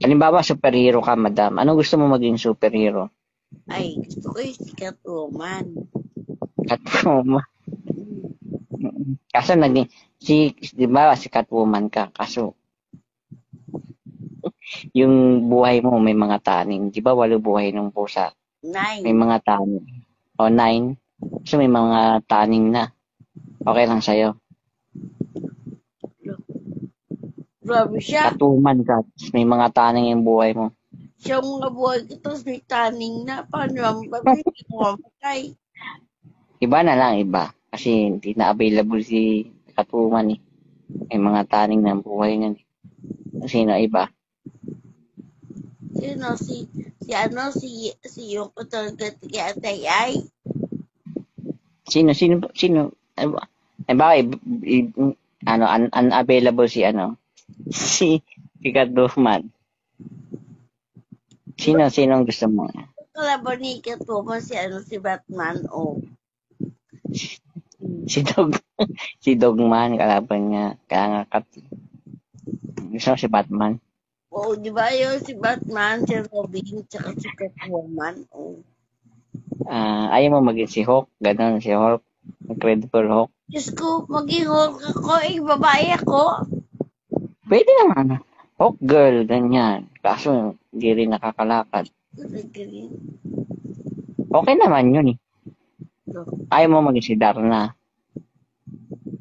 Halimbawa, superhero ka, madam. Anong gusto mo maging superhero? Ay, gusto ko yung si Catwoman. Catwoman. Kaso di ba, si Catwoman ka. Kaso, yung buhay mo may mga taning. Di ba, 8 buhay ng pusa? 9. May mga taning. O, 9. So, may mga taning na. Okay lang sa'yo. Grabe siya. Catwoman ka. May mga taning yung buhay mo. Siya mga buhay ko, tapos may taning na. Paano naman ba? Hindi ko mamatay. Iba na lang, iba. Kasi hindi na available si Catwoman eh. May mga taning ng buhay niyan. Sino iba? Sino? Si yung katulad kay Atay ay. Sino? Unavailable si si Catwoman. Sino ang gusto mo? Kalaban ni Catwoman si Batman o. Si Dogman, kalaban niya. Kaya nga gusto mo si Batman. Oo, di ba yun? Si Batman, si Robin, tsaka si Catwoman. Oo. Ayaw mo maging si Hulk. Ganon, si Hulk. Incredible Hulk. Diyos ko, maging Hulk ako. Babae ako. Pwede naman. Hulk girl, ganyan. Kaso, hindi rin nakakalakad. Okay naman yun eh. Ayaw mo maging si Darna.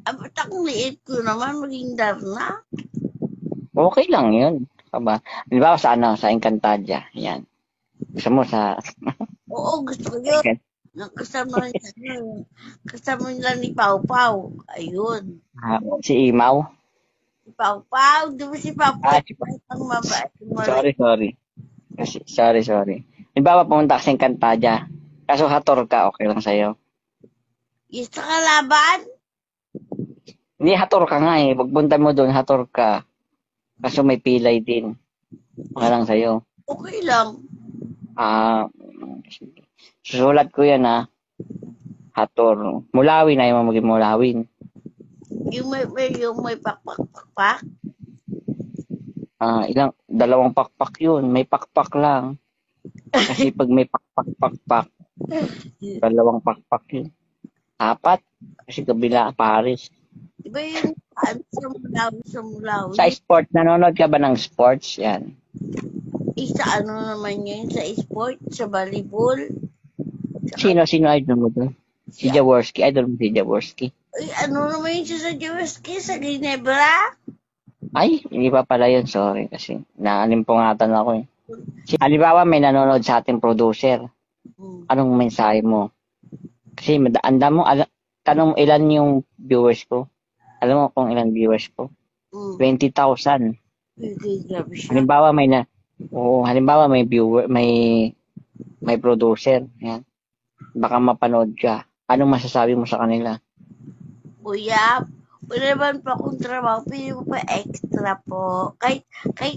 Ba't ang liit ko naman maging Darna? Okay lang yun. Kaba. Halimbawa sa Encantadia. Yan. Gusto mo sa... Oo, gusto ko yun. Kasama nila ni Pau Pau. Ayun. Si Imaw? Si Pau Pau. Di ba si Pau Pau? Ang mabait. Sorry. Halimbawa pumunta ka sa Encantadia. Kaso hator ka, okay lang sa'yo. Yes, sa kalaban? Hindi, hator ka nga eh. Pagpunta mo doon, hator ka. Kaso may pilay din. Okay lang sa'yo. Okay lang. Susulat ko yan ha. Hator. Mulawin, ayaw mo maging mulawin. Yung may pakpak? Dalawang pakpak yun. May pakpak lang. Kasi pag may pakpak, dalawang pakpak yun. 4. Kasi kabila, Paris. Diba yung sa Mulawi? Sa sport, nanonood ka ba ng sports? Yan. Sa naman yun? Sa sport? Sa volleyball? Sino idol mo doon? Si Jaworski. Idol mo si Jaworski. Ay, naman yun sa Jaworski? Sa Ginebra? Ay, hindi pa pala yun. Sorry. Kasi naalimpungatan ako eh. Halimbawa, may nanonood sa ating producer. Anong mensahe mo? Kasi tanong ilan yung viewers ko. Alam mo kung ilan viewers ko? 20,000. Halimbawa may viewer, may producer. Yan. Baka mapanood ka. Anong masasabi mo sa kanila? Kuya, wala naman po akong trabaho. Pwede mo pa extra po. Kahit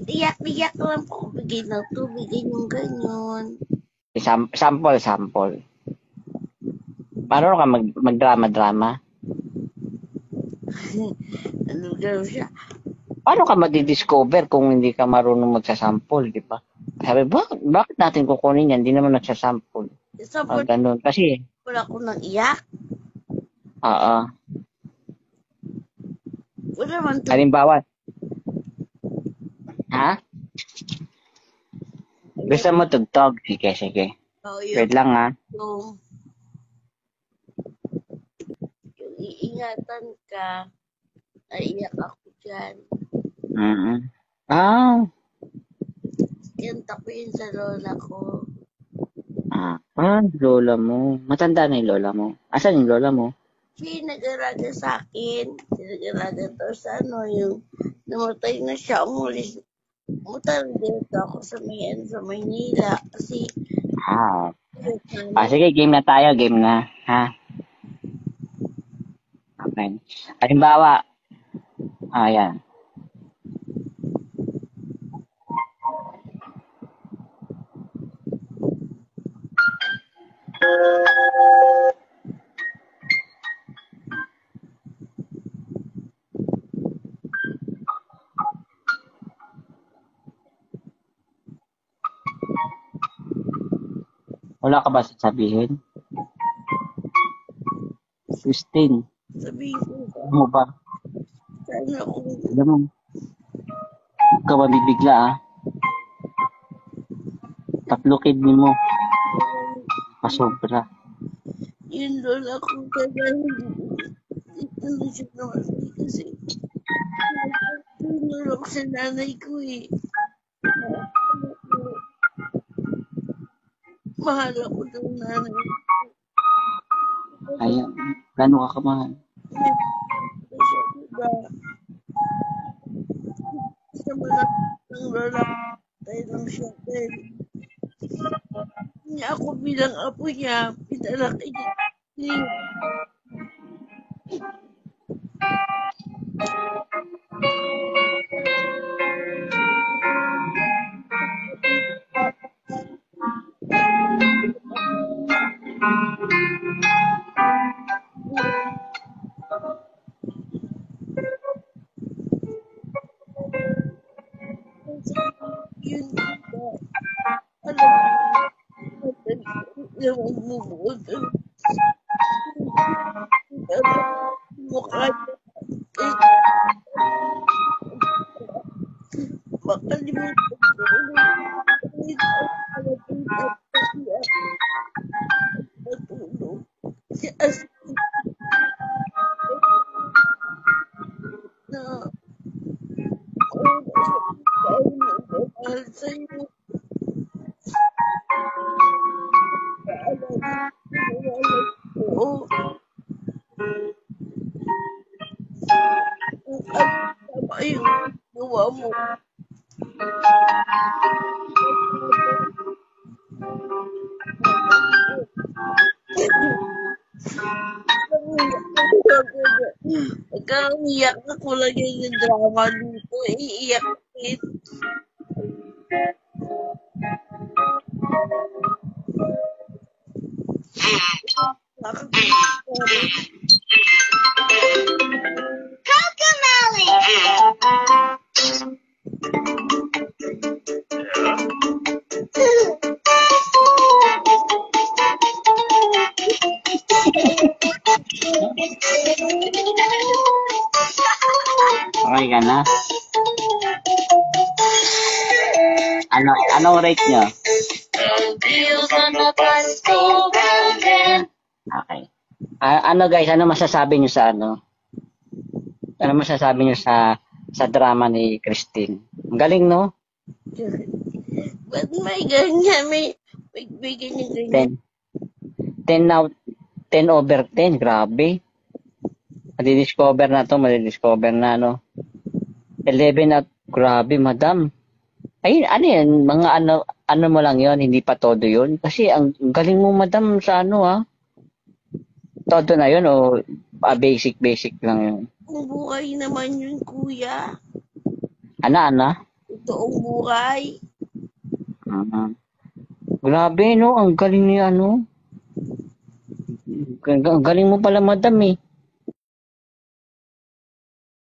iyak-iyak lang po. Bigay ng tubig, ganyan. Sample. Paano ka magdrama-drama? Ano gano'n siya? Paano ka madidiscover kung hindi ka marunong magsasample, di ba? Sabi, bakit natin kukunin yan? Hindi naman nagsasample. Ganun. Kasi, wala ko nang iyak. Oo. Wala naman to. Halimbawa, ha? Gusto mo tugtog? Sige. Wait lang ha. Yung iingatan ka, naiyak ako dyan. Kanta ko yun sa lola ko. Lola mo. Matanda na yung lola mo. Asan yung lola mo? Siya nag-araga sa akin. Nag-araga to sa yung namatay na siya. Umulis. Dito ako sa Maynila. Kasi sige, game na tayo. Game na. Ha? Okay. Halimbawa, ayan. Wala ka ba sasabihin? Christine, Sabihin ko ba? ano mo ba? Sana kung Alam mo, huwag ka mabibigla ah. 3 kidney mo, pasobra. yun doon ako kaya hindi siya namatay kasi tinulog sa nanay ko eh. Mahal ako ng nanay ko. Ay, gano'n ka kamahal? Kasi diba, sa mga ng lalaki lang siya dahil niya ako bilang apo niya, pinalaki niya. Yun diba, alam natin na magbubuod ang mukha niya. Eh, makalimutan ko ulit ang kalapitan kasi ako natulog. Si Asli na kung tayo na mahal sa'yo, paalam ko, kung ano tama yung gawa mo. Nagkaiyak ako lagi yung drama dito. Iiyak din. Okay ka na? Anong rate nyo? Okay. Ano guys, ano masasabi nyo sa ano? Ano masasabi nyo sa drama ni Christine? Ang galing, no? Ba't may ganyan? May ganyan. 10 over 10. Grabe. Madidiscover na, no? 11 at grabe, madam. Ay, ano yan? Mga ano mo lang yon, hindi pa todo yun. Kasi ang galing mo, madam, sa ano, ha? Todo na yun o basic lang yun? Ang buhay naman yun, kuya. Ana? Totoong buhay. Grabe, no? Ang galing niya, no? Ang galing mo pala, madam, eh.